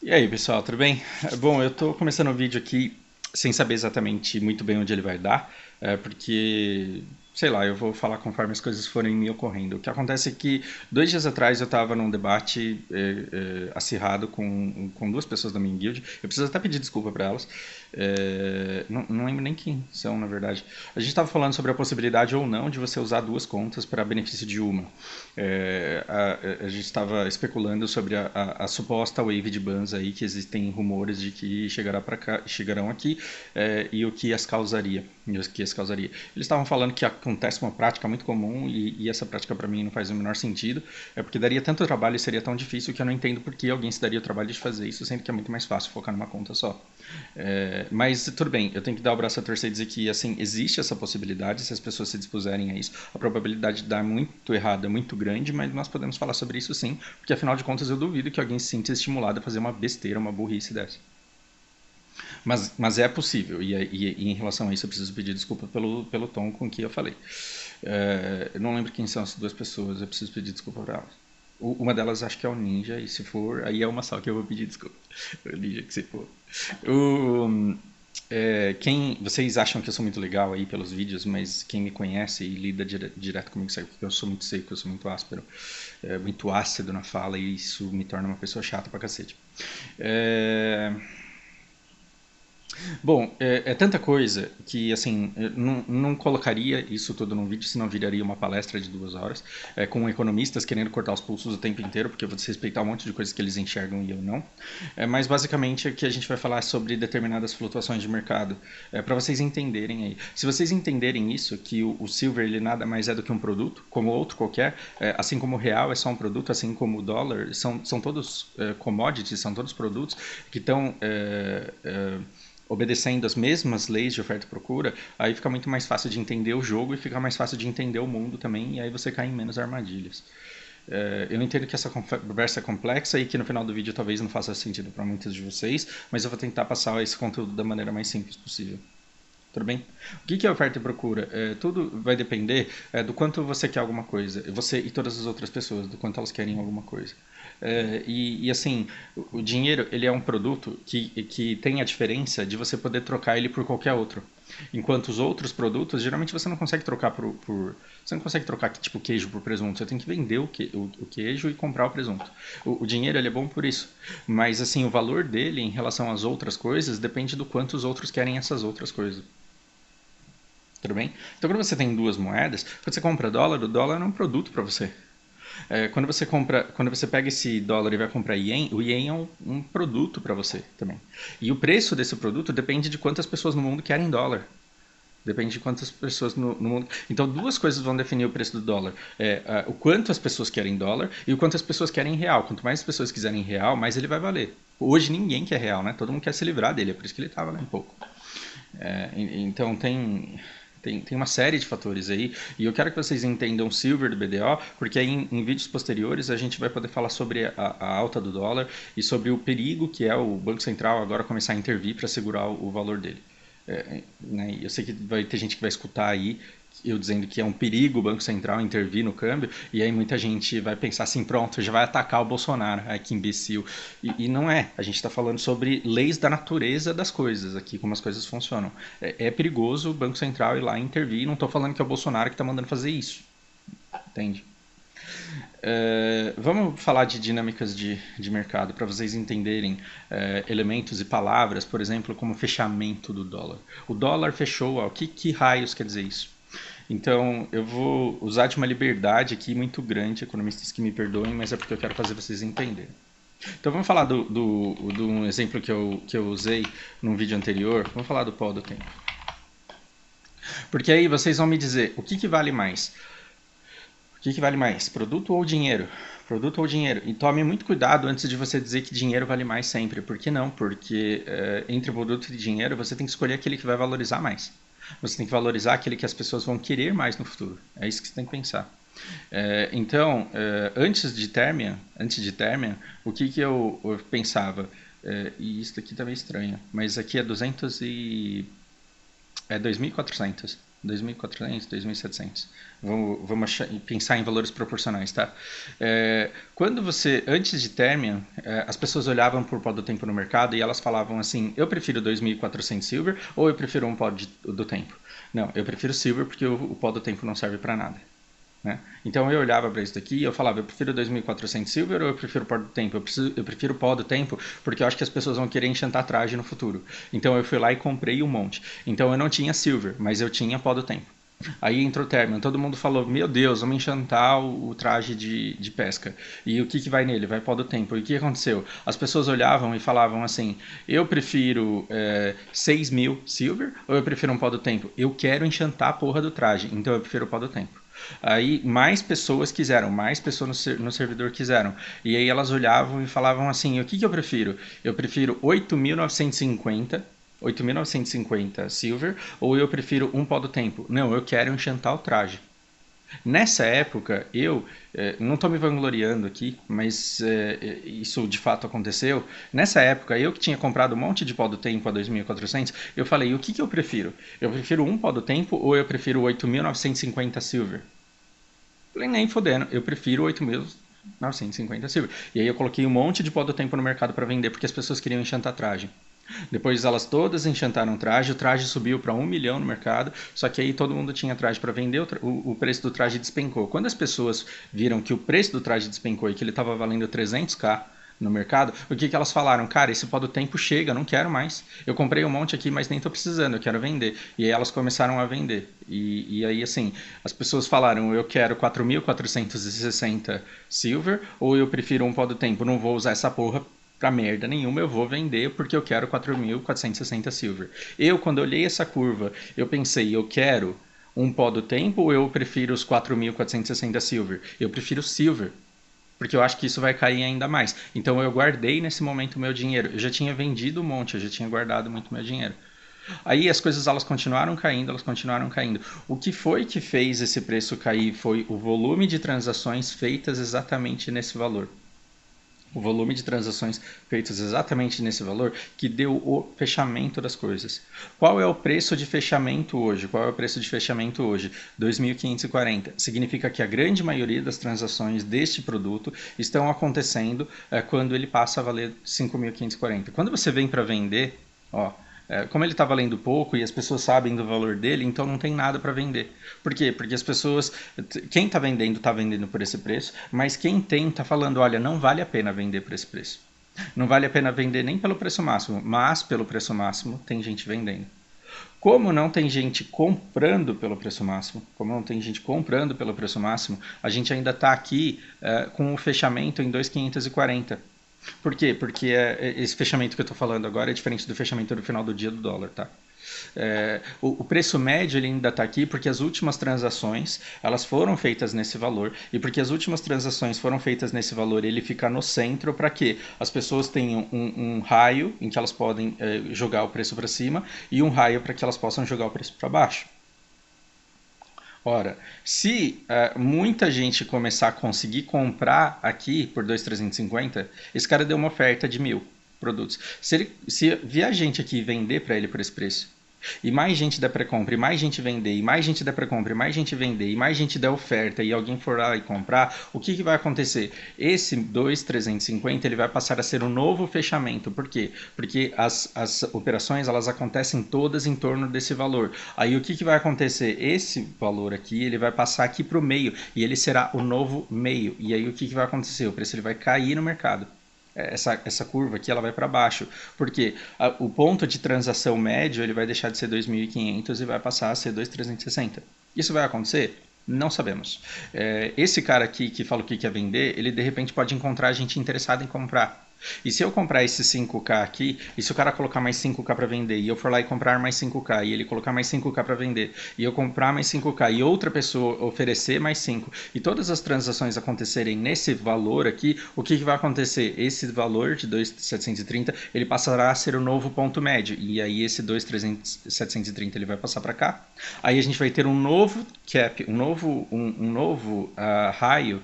E aí, pessoal, tudo bem? Bom, eu tô começando o vídeo aqui sem saber exatamente muito bem onde ele vai dar, porque, sei lá, eu vou falar conforme as coisas forem me ocorrendo. O que acontece é que 2 dias atrás eu estava num debate acirrado com duas pessoas da minha guild. Eu preciso até pedir desculpa para elas. Não lembro nem quem são, na verdade. A gente estava falando sobre a possibilidade ou não de você usar duas contas para benefício de uma. A gente estava especulando sobre a suposta wave de bans aí, que existem rumores de que chegarão aqui, e o que as causaria. Eles estavam falando que acontece uma prática muito comum e essa prática para mim não faz o menor sentido, porque daria tanto trabalho e seria tão difícil que eu não entendo por que alguém se daria o trabalho de fazer isso, sendo que é muito mais fácil focar numa conta só. Mas tudo bem, eu tenho que dar o braço a torcer e dizer que assim, existe essa possibilidade se as pessoas se dispuserem a isso. A probabilidade de dar muito errado é muito grande, mas nós podemos falar sobre isso sim, porque afinal de contas eu duvido que alguém se sinta estimulado a fazer uma besteira, uma burrice dessa. Mas é possível, e em relação a isso eu preciso pedir desculpa pelo tom com que eu falei. Eu não lembro quem são as duas pessoas, eu preciso pedir desculpa para elas. Uma delas acho que é o Ninja, e se for, aí é uma só que eu vou pedir desculpa. O Ninja que se for. O, vocês acham que eu sou muito legal aí pelos vídeos, mas quem me conhece e lida direto comigo sabe que eu sou muito seco, eu sou muito áspero, muito ácido na fala e isso me torna uma pessoa chata pra cacete. É, Bom, é tanta coisa que, assim, eu não colocaria isso tudo num vídeo, senão viraria uma palestra de 2 horas, com economistas querendo cortar os pulsos o tempo inteiro, porque eu vou desrespeitar um monte de coisas que eles enxergam e eu não. Mas, basicamente, aqui a gente vai falar sobre determinadas flutuações de mercado, para vocês entenderem aí. Se vocês entenderem isso, que o Silver, ele nada mais é do que um produto, como outro qualquer, assim como o real é só um produto, assim como o dólar, são todos commodities, são todos produtos que estão obedecendo as mesmas leis de oferta e procura, aí fica muito mais fácil de entender o jogo e fica mais fácil de entender o mundo também, e aí você cai em menos armadilhas. Eu entendo que essa conversa é complexa e que no final do vídeo talvez não faça sentido para muitos de vocês, mas eu vou tentar passar esse conteúdo da maneira mais simples possível. Tudo bem? O que é oferta e procura? Tudo vai depender do quanto você quer alguma coisa. Você e todas as outras pessoas, do quanto elas querem alguma coisa. Assim, o dinheiro ele é um produto que tem a diferença de você poder trocar ele por qualquer outro. Enquanto os outros produtos, geralmente você não consegue trocar você não consegue trocar tipo queijo por presunto. Você tem que vender o queijo e comprar o presunto. O dinheiro ele é bom por isso. Mas assim, o valor dele em relação às outras coisas depende do quanto os outros querem essas outras coisas. Tudo bem? Então, quando você tem duas moedas, quando você compra dólar, o dólar é um produto para você. Quando você pega esse dólar e vai comprar ien, o ien é um produto para você também. E o preço desse produto depende de quantas pessoas no mundo querem dólar. Depende de quantas pessoas no mundo. Então, duas coisas vão definir o preço do dólar: o quanto as pessoas querem dólar e o quanto as pessoas querem real. Quanto mais as pessoas quiserem real, mais ele vai valer. Hoje ninguém quer real, né? Todo mundo quer se livrar dele, é por isso que ele está valendo pouco. Então tem uma série de fatores aí, e eu quero que vocês entendam o Silver do BDO, porque aí em vídeos posteriores a gente vai poder falar sobre a alta do dólar e sobre o perigo que é o Banco Central agora começar a intervir para segurar o valor dele. Né? Eu sei que vai ter gente que vai escutar aí eu dizendo que é um perigo o Banco Central intervir no câmbio, e aí muita gente vai pensar assim, pronto, já vai atacar o Bolsonaro, ai que imbecil. E não é, a gente está falando sobre leis da natureza das coisas aqui, como as coisas funcionam. É perigoso o Banco Central ir lá intervir, não estou falando que é o Bolsonaro que está mandando fazer isso, entende? Vamos falar de dinâmicas de mercado para vocês entenderem elementos e palavras, por exemplo, como fechamento do dólar. O dólar fechou, ó, que raios quer dizer isso? Então, eu vou usar de uma liberdade aqui muito grande, economistas que me perdoem, mas é porque eu quero fazer vocês entenderem. Então, vamos falar do um exemplo que eu usei num vídeo anterior. Vamos falar do pó do tempo. Porque aí vocês vão me dizer, o que vale mais? O que vale mais, produto ou dinheiro? Produto ou dinheiro? E tome muito cuidado antes de você dizer que dinheiro vale mais sempre. Por que não? Porque entre produto e dinheiro você tem que escolher aquele que vai valorizar mais. Você tem que valorizar aquele que as pessoas vão querer mais no futuro. É isso que você tem que pensar. Então, antes de Térmia, o que eu pensava? E isso aqui tá meio estranho, mas aqui é 200 e... é 2.400. 2.400, 2.700. Vamos pensar em valores proporcionais, tá? Quando você, antes de Thermion, as pessoas olhavam por pó do tempo no mercado e elas falavam assim, eu prefiro 2.400 Silver ou eu prefiro um pó do tempo? Não, eu prefiro Silver porque o pó do tempo não serve para nada. Né? Então eu olhava para isso daqui e eu falava, eu prefiro 2.400 Silver ou eu prefiro pó do tempo? Eu prefiro pó do tempo porque eu acho que as pessoas vão querer enchantar traje no futuro. Então eu fui lá e comprei um monte. Então eu não tinha Silver, mas eu tinha pó do tempo. Aí entrou o Thermion, todo mundo falou, meu Deus, vamos enchantar o traje de pesca. E o que vai nele? Vai pó do tempo. E o que aconteceu? As pessoas olhavam e falavam assim, eu prefiro 6.000 Silver ou eu prefiro um pó do tempo? Eu quero enchantar a porra do traje, então eu prefiro o pó do tempo. Aí mais pessoas quiseram, mais pessoas no servidor quiseram. E aí elas olhavam e falavam assim, o que eu prefiro? Eu prefiro 8.950 Silver, ou eu prefiro um pó do tempo? Não, eu quero enchantar o traje. Nessa época, eu não estou me vangloriando aqui, mas isso de fato aconteceu. Nessa época, eu que tinha comprado um monte de pó do tempo a 2.400, eu falei, o que eu prefiro? Eu prefiro um pó do tempo ou eu prefiro 8.950 Silver? Falei, nem fodendo, eu prefiro 8.950 Silver. E aí eu coloquei um monte de pó do tempo no mercado para vender, porque as pessoas queriam enchantar traje. Depois elas todas enchantaram o traje subiu para 1 milhão no mercado, só que aí todo mundo tinha traje para vender, o preço do traje despencou. Quando as pessoas viram que o preço do traje despencou e que ele estava valendo 300k no mercado, o que elas falaram? Cara, esse pó do tempo chega, não quero mais. Eu comprei um monte aqui, mas nem estou precisando, eu quero vender. E aí elas começaram a vender. E aí, assim, as pessoas falaram, eu quero 4.460 Silver, ou eu prefiro um pó do tempo, não vou usar essa porra pra merda nenhuma, eu vou vender porque eu quero 4.460 Silver. Quando olhei essa curva, eu pensei, eu quero um pó do tempo ou eu prefiro os 4.460 Silver? Eu prefiro Silver, porque eu acho que isso vai cair ainda mais. Então eu guardei nesse momento o meu dinheiro. Eu já tinha vendido um monte, eu já tinha guardado muito meu dinheiro. Aí as coisas elas continuaram caindo, elas continuaram caindo. O que foi que fez esse preço cair foi o volume de transações feitas exatamente nesse valor. O volume de transações feitas exatamente nesse valor que deu o fechamento das coisas. Qual é o preço de fechamento hoje? Qual é o preço de fechamento hoje? 2.540. Significa que a grande maioria das transações deste produto estão acontecendo quando ele passa a valer 5.540. Quando você vem para vender, ó, como ele está valendo pouco e as pessoas sabem do valor dele, então não tem nada para vender. Por quê? Porque as pessoas, quem está vendendo por esse preço, mas quem tem está falando, olha, não vale a pena vender por esse preço. Não vale a pena vender nem pelo preço máximo, mas pelo preço máximo tem gente vendendo. Como não tem gente comprando pelo preço máximo, a gente ainda está aqui com o fechamento em 2.540. Por quê? Porque esse fechamento que eu estou falando agora é diferente do fechamento no final do dia do dólar, tá? O preço médio ele ainda está aqui porque as últimas transações elas foram feitas nesse valor e porque as últimas transações foram feitas nesse valor ele fica no centro para que as pessoas tenham um raio em que elas podem jogar o preço para cima e um raio para que elas possam jogar o preço para baixo. Ora, se muita gente começar a conseguir comprar aqui por 2.350, esse cara deu uma oferta de 1.000 produtos. Se vier gente aqui vender para ele por esse preço, e mais gente der pré-compra, e mais gente vender, e mais gente der pré-compra, e mais gente vender, e mais gente der oferta, e alguém for lá e comprar, o que vai acontecer? Esse 2.350 ele vai passar a ser um novo fechamento. Por quê? Porque as operações elas acontecem todas em torno desse valor. Aí o que vai acontecer? Esse valor aqui ele vai passar aqui para o meio, e ele será o novo meio. E aí o que vai acontecer? O preço ele vai cair no mercado. Essa curva aqui ela vai para baixo, porque o ponto de transação médio ele vai deixar de ser 2.500 e vai passar a ser 2.360. Isso vai acontecer? Não sabemos. Esse cara aqui que fala o que quer vender, ele de repente pode encontrar gente interessada em comprar. E se eu comprar esse 5K aqui, e se o cara colocar mais 5K para vender, e eu for lá e comprar mais 5K, e ele colocar mais 5K para vender, e eu comprar mais 5K, e outra pessoa oferecer mais 5, e todas as transações acontecerem nesse valor aqui, o que vai acontecer? Esse valor de 2.730, ele passará a ser o novo ponto médio, e aí esse 2.730 ele vai passar para cá. Aí a gente vai ter um novo cap, um novo raio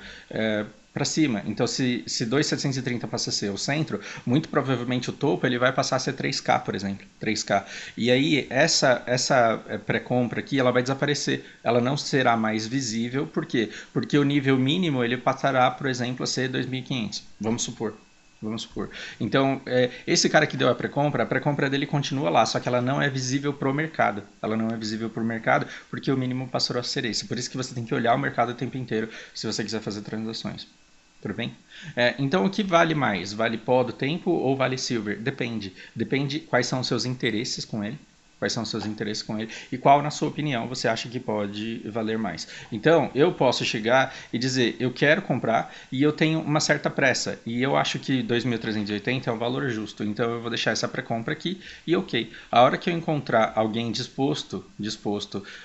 para cima. Então, se 2.730 passa a ser o centro, muito provavelmente o topo ele vai passar a ser 3K, por exemplo. 3K. E aí, essa pré-compra aqui, ela vai desaparecer. Ela não será mais visível. Por quê? Porque o nível mínimo ele passará, por exemplo, a ser 2.500. Vamos supor. Vamos supor. Então, esse cara que deu a pré-compra dele continua lá, só que ela não é visível para o mercado. Ela não é visível para o mercado porque o mínimo passou a ser esse. Por isso que você tem que olhar o mercado o tempo inteiro se você quiser fazer transações. Tudo bem? Então, o que vale mais? Vale pó do tempo ou vale silver? Depende. Depende quais são os seus interesses com ele. Quais são os seus interesses com ele e qual, na sua opinião, você acha que pode valer mais. Então, eu posso chegar e dizer, eu quero comprar e eu tenho uma certa pressa. E eu acho que 2.380 é um valor justo. Então, eu vou deixar essa pré-compra aqui e ok. A hora que eu encontrar alguém disposto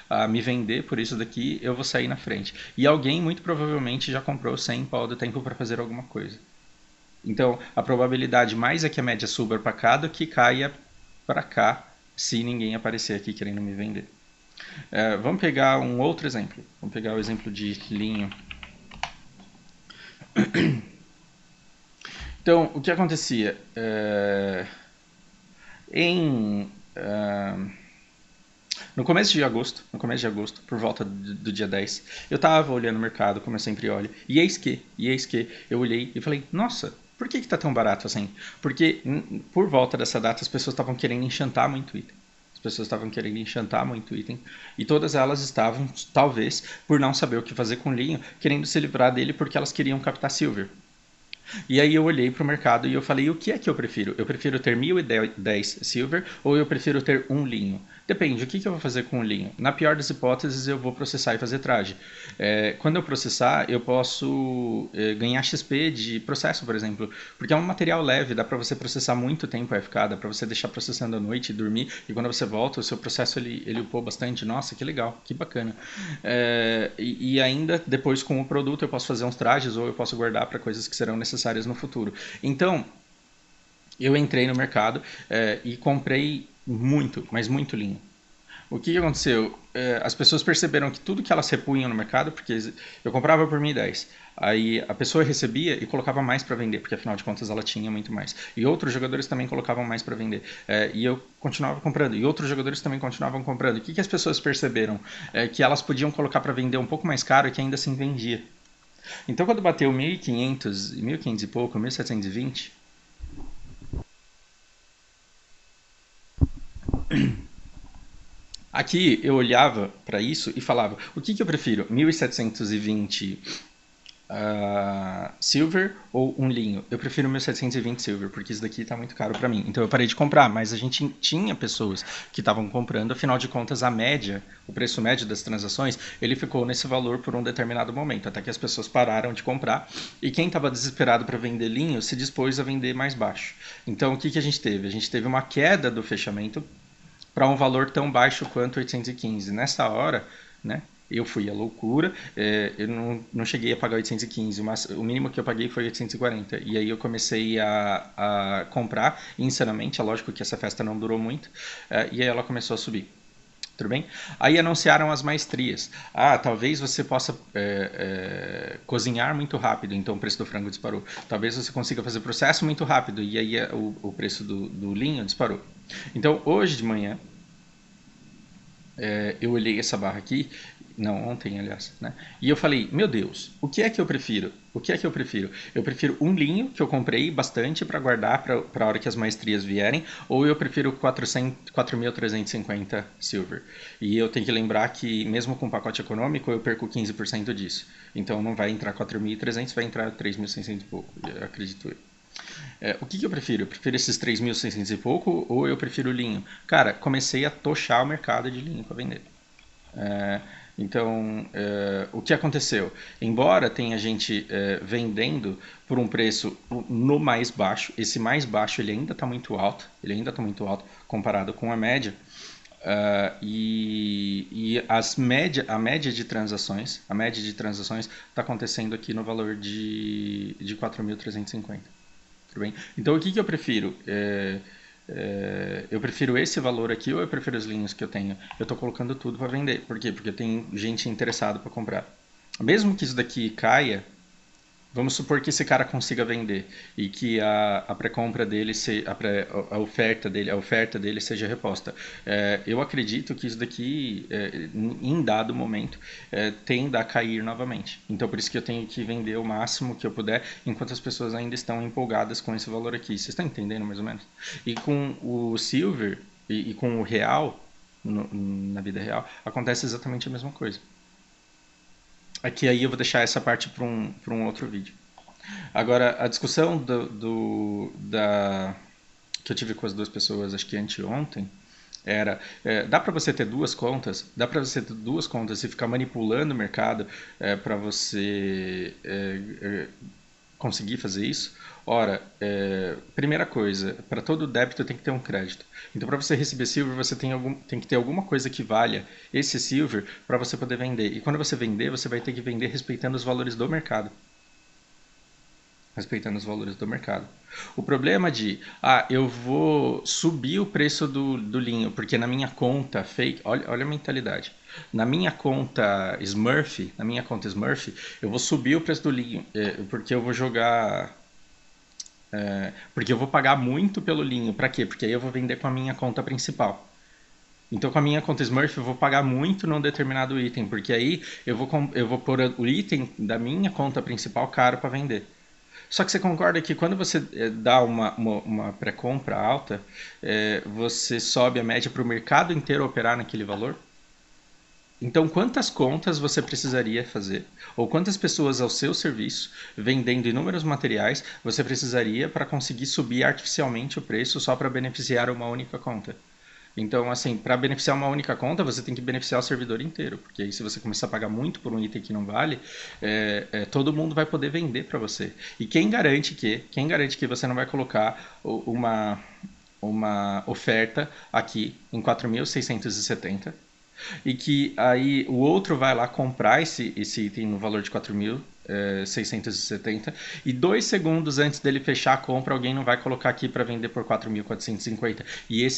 a me vender por isso daqui, eu vou sair na frente. E alguém, muito provavelmente, já comprou 100 pau do tempo para fazer alguma coisa. Então, a probabilidade mais é que a média suba para cá do que caia para cá se ninguém aparecer aqui querendo me vender. Vamos pegar um outro exemplo. Vamos pegar o exemplo de linho. Então, o que acontecia? No começo de agosto, por volta do dia 10, eu estava olhando o mercado, como eu sempre olho, e eis que eu olhei e falei, nossa, por que está tão barato assim? Porque por volta dessa data as pessoas estavam querendo enchantar muito item. As pessoas estavam querendo enchantar muito item. E todas elas estavam, talvez, por não saber o que fazer com linho, querendo se livrar dele porque elas queriam captar silver. E aí eu olhei para o mercado e eu falei, o que é que eu prefiro? Eu prefiro ter 1.010 silver ou eu prefiro ter um linho? Depende, o que eu vou fazer com o linho? Na pior das hipóteses, eu vou processar e fazer traje. Quando eu processar, eu posso ganhar XP de processo, por exemplo, porque é um material leve, dá para você processar muito tempo AFK, dá para você deixar processando à noite e dormir, e quando você volta, o seu processo ele upou bastante. Nossa, que legal, que bacana. E ainda, depois com o produto, eu posso fazer uns trajes ou eu posso guardar para coisas que serão necessárias no futuro. Então, eu entrei no mercado e comprei muito, mas muito linho. O que aconteceu? As pessoas perceberam que tudo que elas repunham no mercado, porque eu comprava por 1.010, aí a pessoa recebia e colocava mais para vender, porque afinal de contas ela tinha muito mais. E outros jogadores também colocavam mais para vender. E eu continuava comprando, e outros jogadores também continuavam comprando. O que as pessoas perceberam? Que elas podiam colocar para vender um pouco mais caro e que ainda assim vendia. Então quando bateu 1.500, 1.500 e pouco, 1.720... Aqui eu olhava para isso e falava, o que eu prefiro? 1.720 silver ou um linho? Eu prefiro 1.720 silver, porque isso daqui está muito caro para mim. Então eu parei de comprar, mas a gente tinha pessoas que estavam comprando, afinal de contas a média, o preço médio das transações, ele ficou nesse valor por um determinado momento, até que as pessoas pararam de comprar e quem estava desesperado para vender linho se dispôs a vender mais baixo. Então o que a gente teve? A gente teve uma queda do fechamento para um valor tão baixo quanto 815. Nessa hora, né, eu fui à loucura, eu não cheguei a pagar 815, mas o mínimo que eu paguei foi 840. E aí eu comecei a comprar insanamente, é lógico que essa festa não durou muito, e aí ela começou a subir. Tudo bem? Aí anunciaram as maestrias. Talvez você possa cozinhar muito rápido, então o preço do frango disparou. Talvez você consiga fazer processo muito rápido, e aí o preço do linho disparou. Então, hoje de manhã, eu olhei essa barra aqui, não, ontem, aliás, né? E eu falei, meu Deus, o que é que eu prefiro? O que é que eu prefiro? Eu prefiro um linho que eu comprei bastante para guardar para a hora que as maestrias vierem, ou eu prefiro 4.350 silver. E eu tenho que lembrar que mesmo com pacote econômico eu perco 15% disso. Então não vai entrar 4.300, vai entrar 3.600 e pouco, acredito eu. O que eu prefiro? Eu prefiro esses 3.600 e pouco ou eu prefiro linho? Cara, comecei a tochar o mercado de linho para vender. Então, o que aconteceu? Embora tenha gente vendendo por um preço no mais baixo, esse mais baixo ele ainda está muito alto, comparado com a média. E a média de transações está acontecendo aqui no valor de 4.350. Tudo bem? Então, o que eu prefiro? Eu prefiro esse valor aqui ou eu prefiro os linhos que eu tenho? Eu estou colocando tudo para vender. Por quê? Porque tem gente interessada para comprar. Mesmo que isso daqui caia, Vamos supor que esse cara consiga vender e que a pré-compra dele, a oferta dele seja reposta. Eu acredito que isso daqui, em dado momento, tenda a cair novamente. Então, por isso que eu tenho que vender o máximo que eu puder, enquanto as pessoas ainda estão empolgadas com esse valor aqui. Vocês estão entendendo mais ou menos? E com o Silver e com o real, na vida real, acontece exatamente a mesma coisa. Aqui aí eu vou deixar essa parte para um outro vídeo. Agora, a discussão que eu tive com as duas pessoas, acho que anteontem, era, dá para você ter duas contas? Dá para você ter duas contas e ficar manipulando o mercado para você conseguir fazer isso? Ora, primeira coisa, para todo débito tem que ter um crédito. Então, para você receber silver, você tem que ter alguma coisa que valha esse silver para você poder vender. E quando você vender, você vai ter que vender respeitando os valores do mercado. Respeitando os valores do mercado. O problema de, eu vou subir o preço do linho, porque na minha conta fake, olha a mentalidade. Na minha conta Smurf, eu vou subir o preço do linho, porque eu vou jogar, porque eu vou pagar muito pelo linho. Para quê? Porque aí eu vou vender com a minha conta principal. Então, com a minha conta Smurf, eu vou pagar muito num determinado item, porque aí eu vou pôr o item da minha conta principal caro para vender. Só que você concorda que quando você dá uma pré-compra alta, você sobe a média para o mercado inteiro operar naquele valor? Então, quantas contas você precisaria fazer? Ou quantas pessoas ao seu serviço, vendendo inúmeros materiais, você precisaria para conseguir subir artificialmente o preço só para beneficiar uma única conta? Então, assim, para beneficiar uma única conta, você tem que beneficiar o servidor inteiro, porque aí se você começar a pagar muito por um item que não vale, todo mundo vai poder vender para você. E quem garante que você não vai colocar uma oferta aqui em 4.670 e que aí o outro vai lá comprar esse item no valor de 4.670 e 2 segundos antes dele fechar a compra, alguém não vai colocar aqui para vender por 4.450 e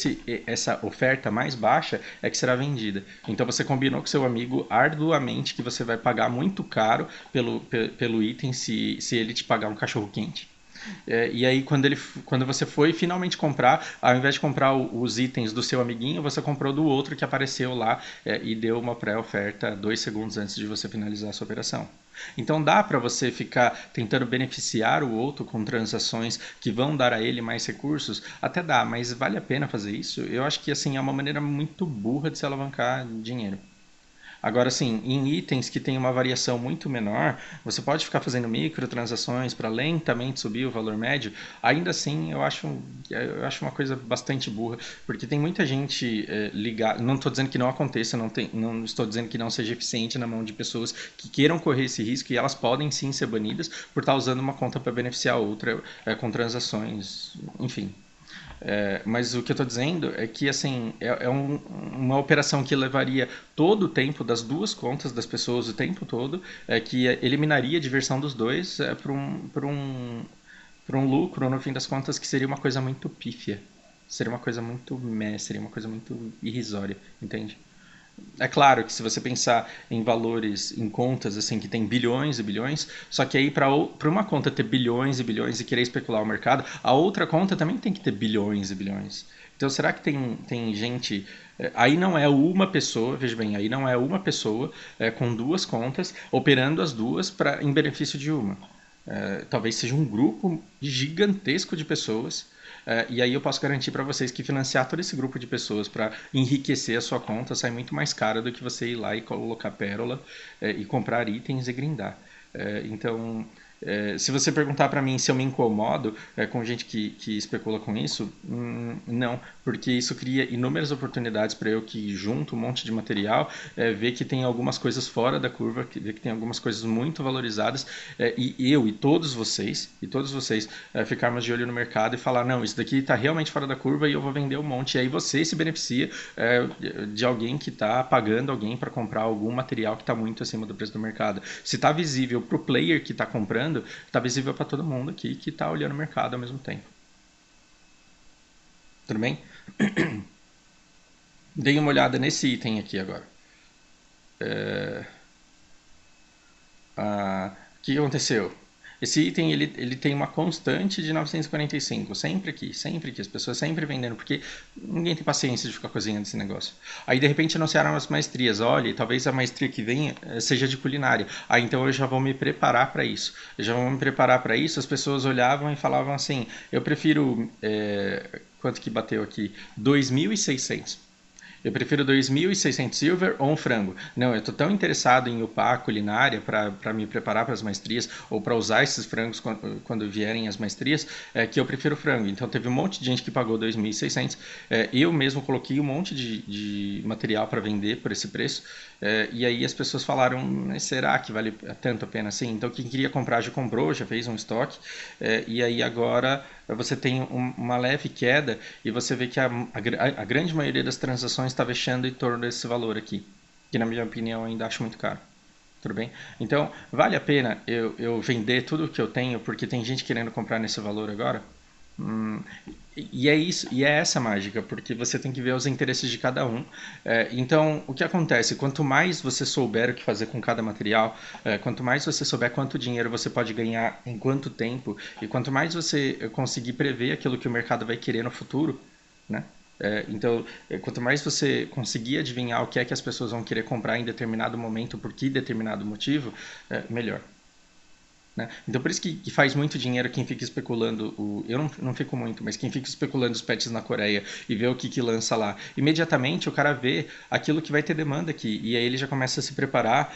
essa oferta mais baixa é que será vendida. Então você combinou com seu amigo arduamente que você vai pagar muito caro pelo item se ele te pagar um cachorro quente. E aí, quando você foi finalmente comprar, ao invés de comprar os itens do seu amiguinho, você comprou do outro que apareceu lá e deu uma pré-oferta 2 segundos antes de você finalizar a sua operação. Então dá para você ficar tentando beneficiar o outro com transações que vão dar a ele mais recursos? Até dá, mas vale a pena fazer isso? Eu acho que assim é uma maneira muito burra de se alavancar dinheiro. Agora, sim, em itens que tem uma variação muito menor, você pode ficar fazendo microtransações para lentamente subir o valor médio. Ainda assim, eu acho uma coisa bastante burra, porque tem muita gente ligada. Não estou dizendo que não aconteça, não estou dizendo que não seja eficiente na mão de pessoas que queiram correr esse risco e elas podem sim ser banidas por estar usando uma conta para beneficiar a outra com transações, enfim. Mas o que eu estou dizendo é que assim é uma operação que levaria todo o tempo das duas contas das pessoas o tempo todo, que eliminaria a diversão dos dois para um lucro, no fim das contas, que seria uma coisa muito pífia. Seria uma coisa muito seria uma coisa muito irrisória, entende? É claro que se você pensar em valores, em contas assim que tem bilhões e bilhões, só que aí para uma conta ter bilhões e bilhões e querer especular o mercado, a outra conta também tem que ter bilhões e bilhões. Então será que tem gente. Aí não é uma pessoa, veja bem, aí não é uma pessoa com duas contas operando as duas em benefício de uma. Talvez seja um grupo gigantesco de pessoas e aí eu posso garantir para vocês que financiar todo esse grupo de pessoas para enriquecer a sua conta sai muito mais caro do que você ir lá e colocar pérola e comprar itens e grindar. Então, se você perguntar para mim se eu me incomodo com gente que especula com isso, não, porque isso cria inúmeras oportunidades para eu que junto um monte de material, ver que tem algumas coisas fora da curva, ver que tem algumas coisas muito valorizadas, e eu e todos vocês ficarmos de olho no mercado e falar, não, isso daqui está realmente fora da curva e eu vou vender um monte. E aí você se beneficia de alguém que está pagando alguém para comprar algum material que está muito acima do preço do mercado. Se está visível para o player que está comprando, está visível para todo mundo aqui que está olhando o mercado ao mesmo tempo. Tudo bem? Dei uma olhada nesse item aqui agora. O que aconteceu? Esse item ele tem uma constante de 945, sempre aqui, as pessoas sempre vendendo, porque ninguém tem paciência de ficar cozinhando esse negócio. Aí de repente anunciaram as maestrias, olha, talvez a maestria que venha seja de culinária. Aí então eu já vou me preparar para isso. Eu já vou me preparar para isso, as pessoas olhavam e falavam assim, eu prefiro, quanto que bateu aqui? 2.600. Eu prefiro 2.600 silver ou um frango. Não, eu estou tão interessado em upar a culinária para me preparar para as maestrias ou para usar esses frangos quando vierem as maestrias, que eu prefiro frango. Então teve um monte de gente que pagou 2.600. Eu mesmo coloquei um monte de material para vender por esse preço. E aí as pessoas falaram, mas será que vale tanto a pena assim? Então quem queria comprar já comprou, já fez um estoque. E aí agora você tem uma leve queda e você vê que a grande maioria das transações está fechando em torno desse valor aqui, que na minha opinião eu ainda acho muito caro. Tudo bem? Então, vale a pena eu vender tudo o que eu tenho, porque tem gente querendo comprar nesse valor agora? E é isso, e é essa a mágica, porque você tem que ver os interesses de cada um. Então, o que acontece? Quanto mais você souber o que fazer com cada material, quanto mais você souber quanto dinheiro você pode ganhar em quanto tempo, e quanto mais você conseguir prever aquilo que o mercado vai querer no futuro, né? Então, quanto mais você conseguir adivinhar o que é que as pessoas vão querer comprar em determinado momento, por que determinado motivo, melhor. Né? Então por isso que faz muito dinheiro quem fica especulando, eu não fico muito, mas quem fica especulando os patches na Coreia e vê o que lança lá. Imediatamente o cara vê aquilo que vai ter demanda aqui, e aí ele já começa a se preparar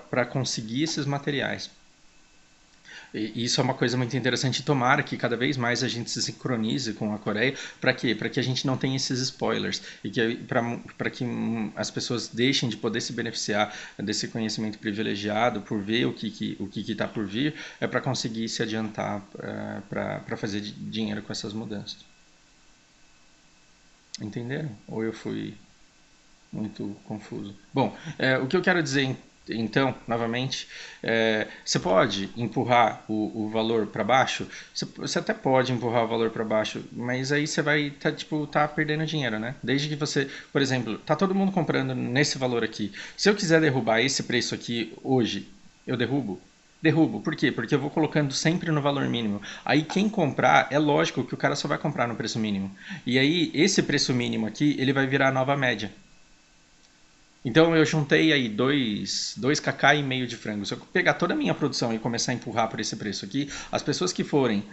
para conseguir esses materiais. E isso é uma coisa muito interessante. Tomara que cada vez mais a gente se sincronize com a Coreia. Para quê? Para que a gente não tenha esses spoilers. E para que as pessoas deixem de poder se beneficiar desse conhecimento privilegiado por ver o que está por vir, para conseguir se adiantar para fazer dinheiro com essas mudanças. Entenderam? Ou eu fui muito confuso? Bom, o que eu quero dizer então, novamente, você pode empurrar o valor para baixo, você até pode empurrar o valor para baixo, mas aí você vai tá perdendo dinheiro, né? Desde que você, por exemplo, tá todo mundo comprando nesse valor aqui. Se eu quiser derrubar esse preço aqui hoje, eu derrubo? Derrubo. Por quê? Porque eu vou colocando sempre no valor mínimo. Aí quem comprar, é lógico que o cara só vai comprar no preço mínimo. E aí esse preço mínimo aqui, ele vai virar a nova média. Então eu juntei aí 2,5 kg de frango. Se eu pegar toda a minha produção e começar a empurrar por esse preço aqui, as pessoas que forem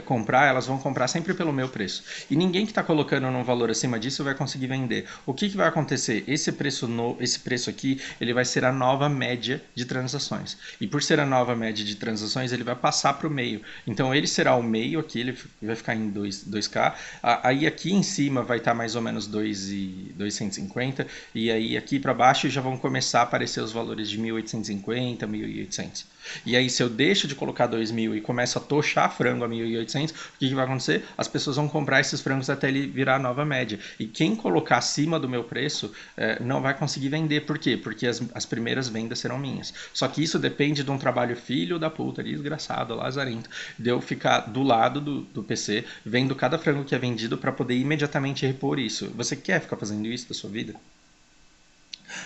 comprar, elas vão comprar sempre pelo meu preço. E ninguém que está colocando num valor acima disso vai conseguir vender. O que vai acontecer? Esse preço aqui, ele vai ser a nova média de transações. E por ser a nova média de transações, ele vai passar para o meio. Então ele será o meio aqui, ele vai ficar em 2K. Aí aqui em cima vai estar mais ou menos 2,150. E aí aqui para baixo já vão começar a aparecer os valores de 1.850, 1.800. E aí se eu deixo de colocar 2.000 e começo a tochar frango a 1.800, o que vai acontecer? As pessoas vão comprar esses frangos até ele virar a nova média. E quem colocar acima do meu preço não vai conseguir vender. Por quê? Porque as primeiras vendas serão minhas. Só que isso depende de um trabalho filho da puta, desgraçado, lazarento, de eu ficar do lado do PC, vendo cada frango que é vendido para poder imediatamente repor isso. Você quer ficar fazendo isso da sua vida?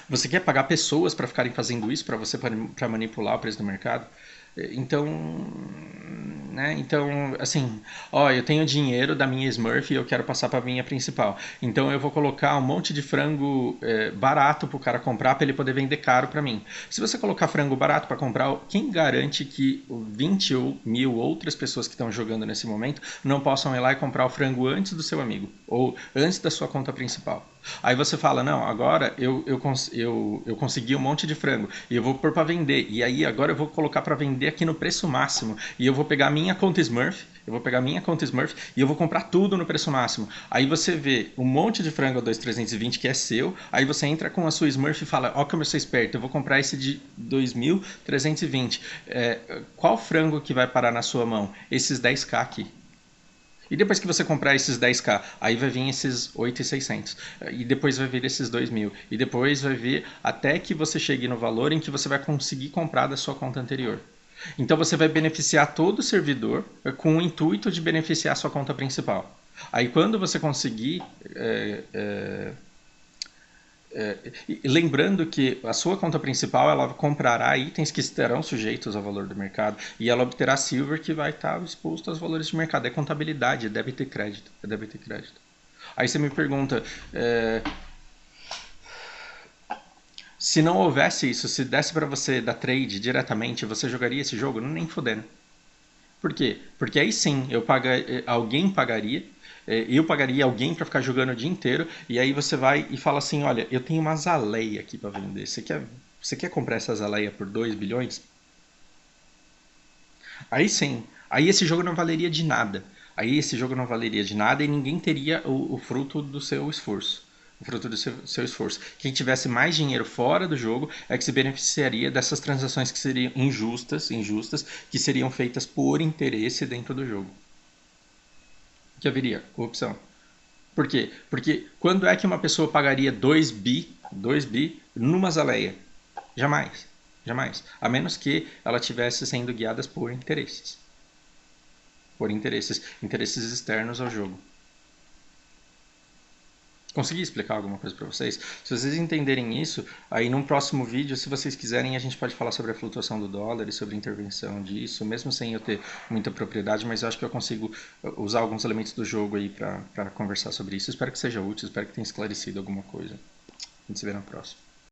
Você quer pagar pessoas para ficarem fazendo isso para você, para manipular o preço do mercado? Então, né? Então, assim, eu tenho dinheiro da minha Smurf e eu quero passar para a minha principal. Então eu vou colocar um monte de frango barato para o cara comprar para ele poder vender caro para mim. Se você colocar frango barato para comprar, quem garante que 20 mil outras pessoas que estão jogando nesse momento não possam ir lá e comprar o frango antes do seu amigo ou antes da sua conta principal? Aí você fala, não, agora eu consegui um monte de frango e eu vou pôr para vender. E aí agora eu vou colocar para vender aqui no preço máximo. E eu vou pegar a minha conta Smurf, e eu vou comprar tudo no preço máximo. Aí você vê um monte de frango a 2.320 que é seu. Aí você entra com a sua Smurf e fala, como eu sou esperto, eu vou comprar esse de 2.320. Qual frango que vai parar na sua mão? Esses 10k aqui. E depois que você comprar esses 10k, aí vai vir esses 8.600. E depois vai vir esses 2.000. E depois vai vir até que você chegue no valor em que você vai conseguir comprar da sua conta anterior. Então você vai beneficiar todo o servidor com o intuito de beneficiar a sua conta principal. Aí quando você conseguir E lembrando que a sua conta principal ela comprará itens que estarão sujeitos ao valor do mercado e ela obterá silver que vai estar exposto aos valores de mercado. É contabilidade, é débito e crédito. É débito e crédito. Aí você me pergunta, se não houvesse isso, se desse para você dar trade diretamente, você jogaria esse jogo? Nem fodendo. Por quê? Porque aí sim, alguém pagaria, eu pagaria alguém para ficar jogando o dia inteiro, e aí você vai e fala assim, olha, eu tenho uma azaleia aqui para vender, você quer comprar essa azaleia por 2 bilhões? Aí sim, aí esse jogo não valeria de nada. Aí esse jogo não valeria de nada e ninguém teria o fruto do seu esforço. O fruto do seu esforço. Quem tivesse mais dinheiro fora do jogo é que se beneficiaria dessas transações que seriam injustas, que seriam feitas por interesse dentro do jogo. O que haveria? Corrupção. Por quê? Porque quando é que uma pessoa pagaria 2 bi numa zaleia? Jamais. Jamais. A menos que ela estivesse sendo guiada por interesses. Por interesses externos ao jogo. Consegui explicar alguma coisa para vocês? Se vocês entenderem isso, aí num próximo vídeo, se vocês quiserem, a gente pode falar sobre a flutuação do dólar e sobre a intervenção disso, mesmo sem eu ter muita propriedade, mas eu acho que eu consigo usar alguns elementos do jogo aí para conversar sobre isso. Espero que seja útil, espero que tenha esclarecido alguma coisa. A gente se vê na próxima.